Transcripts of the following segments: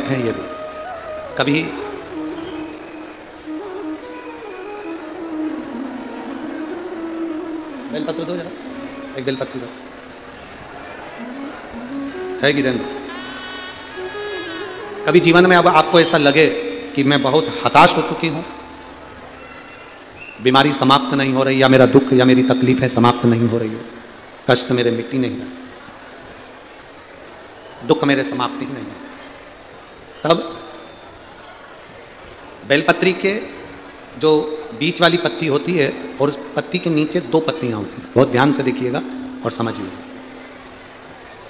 Gift हैं ये भी। कभी बेलपत्र दो जरा, एक बेलपत्र दो, है गिरेंद्र। कभी जीवन में अब आपको ऐसा लगे कि मैं बहुत हताश हो चुकी हूं, बीमारी समाप्त नहीं हो रही, या मेरा दुख या मेरी तकलीफें समाप्त नहीं हो रही है, कष्ट मेरे मिट्टी नहीं है, दुख मेरे समाप्ति नहीं है, तब बेलपत्री के जो बीच वाली पत्ती होती है और उस पत्ती के नीचे दो पत्तियां होती हैं, बहुत ध्यान से देखिएगा और समझिएगा।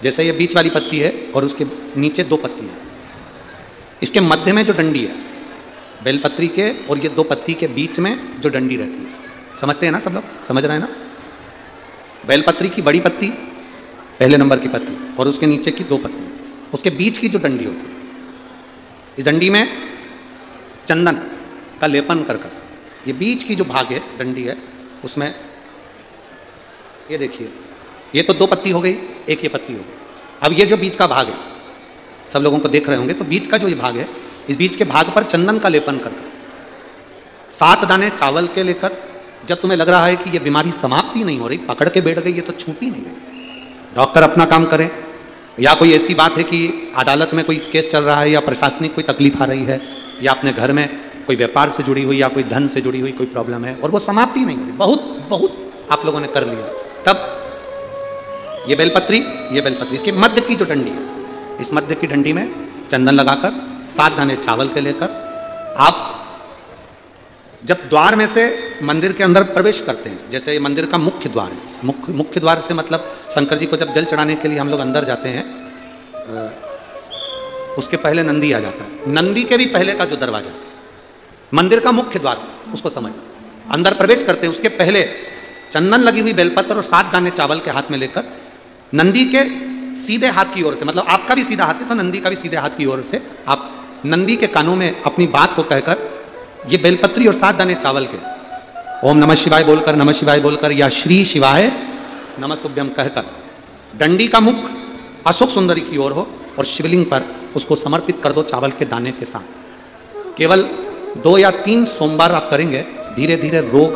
जैसे ये बीच वाली पत्ती है और उसके नीचे दो पत्तियां, इसके मध्य में जो डंडी है बेलपत्री के और ये दो पत्ती के बीच में जो डंडी रहती है, समझते हैं ना सब लोग, समझ रहे हैं ना? बेलपत्री की बड़ी पत्ती, पहले नंबर की पत्ती, और उसके नीचे की दो पत्ती, उसके बीच की जो डंडी होती है, इस डंडी में चंदन का लेपन कर कर, ये बीच की जो भाग है डंडी है उसमें, ये देखिए ये तो दो पत्ती हो गई, एक ये पत्ती हो गई। अब ये जो बीच का भाग है, सब लोगों को देख रहे होंगे, तो बीच का जो ये भाग है, इस बीच के भाग पर चंदन का लेपन कर 7 दाने चावल के लेकर, जब तुम्हें लग रहा है कि ये बीमारी समाप्ति नहीं हो रही, पकड़ के बैठ गई, ये तो छूटी नहीं गई, डॉक्टर अपना काम करें, या कोई ऐसी बात है कि अदालत में कोई केस चल रहा है, या प्रशासनिक कोई तकलीफ आ रही है, या अपने घर में कोई व्यापार से जुड़ी हुई या कोई धन से जुड़ी हुई कोई प्रॉब्लम है और वो समाप्ति नहीं हो रही, बहुत आप लोगों ने कर लिया, तब ये बेलपत्री इसके मध्य की जो डंडी है, इस मध्य की डंडी में चंदन लगाकर 7 दाने चावल के लेकर, आप जब द्वार में से मंदिर के अंदर प्रवेश करते हैं, जैसे ये मंदिर का मुख्य द्वार है, मुख्य द्वार से मतलब शंकर जी को जब जल चढ़ाने के लिए हम लोग अंदर जाते हैं, उसके पहले नंदी आ जाता है, नंदी के भी पहले का जो दरवाजा, मंदिर का मुख्य द्वार, उसको समझ, अंदर प्रवेश करते हैं, उसके पहले चंदन लगी हुई बेलपत्र और 7 दाने चावल के हाथ में लेकर, नंदी के सीधे हाथ की ओर से, मतलब आपका भी सीधा हाथ है तो नंदी का भी सीधे हाथ की ओर से, आप नंदी के कानों में अपनी बात को कहकर, ये बेलपत्री और 7 दाने चावल के ओम नमः शिवाय बोलकर या श्री शिवाय नमस्तुभ्यम कहकर, डंडी का मुख अशोक सुंदरी की ओर हो और शिवलिंग पर उसको समर्पित कर दो चावल के दाने के साथ। केवल 2 या 3 सोमवार आप करेंगे, धीरे धीरे रोग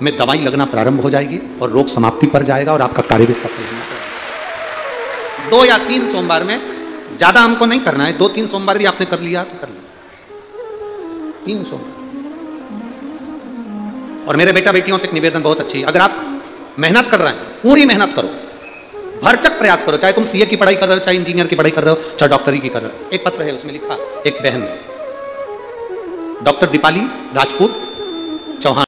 में दवाई लगना प्रारंभ हो जाएगी और रोग समाप्ति पर जाएगा और आपका कार्य भी सफल होगा। 2 या 3 सोमवार में, ज्यादा हमको नहीं करना है, 2-3 सोमवार भी आपने कर लिया तो कर लिया, 3 सोमवार। और मेरे बेटा बेटियों से एक निवेदन बहुत अच्छी है, अगर आप मेहनत कर रहे हैं, पूरी मेहनत करो, भरचक प्रयास करो, चाहे तुम सीए की पढ़ाई कर रहे हो, चाहे इंजीनियर की पढ़ाई कर रहे हो, चाहे डॉक्टरी की कर रहे हो। एक पत्र है उसमें लिखा, एक बहन ने, डॉक्टर दीपाली राजपूत चौहान,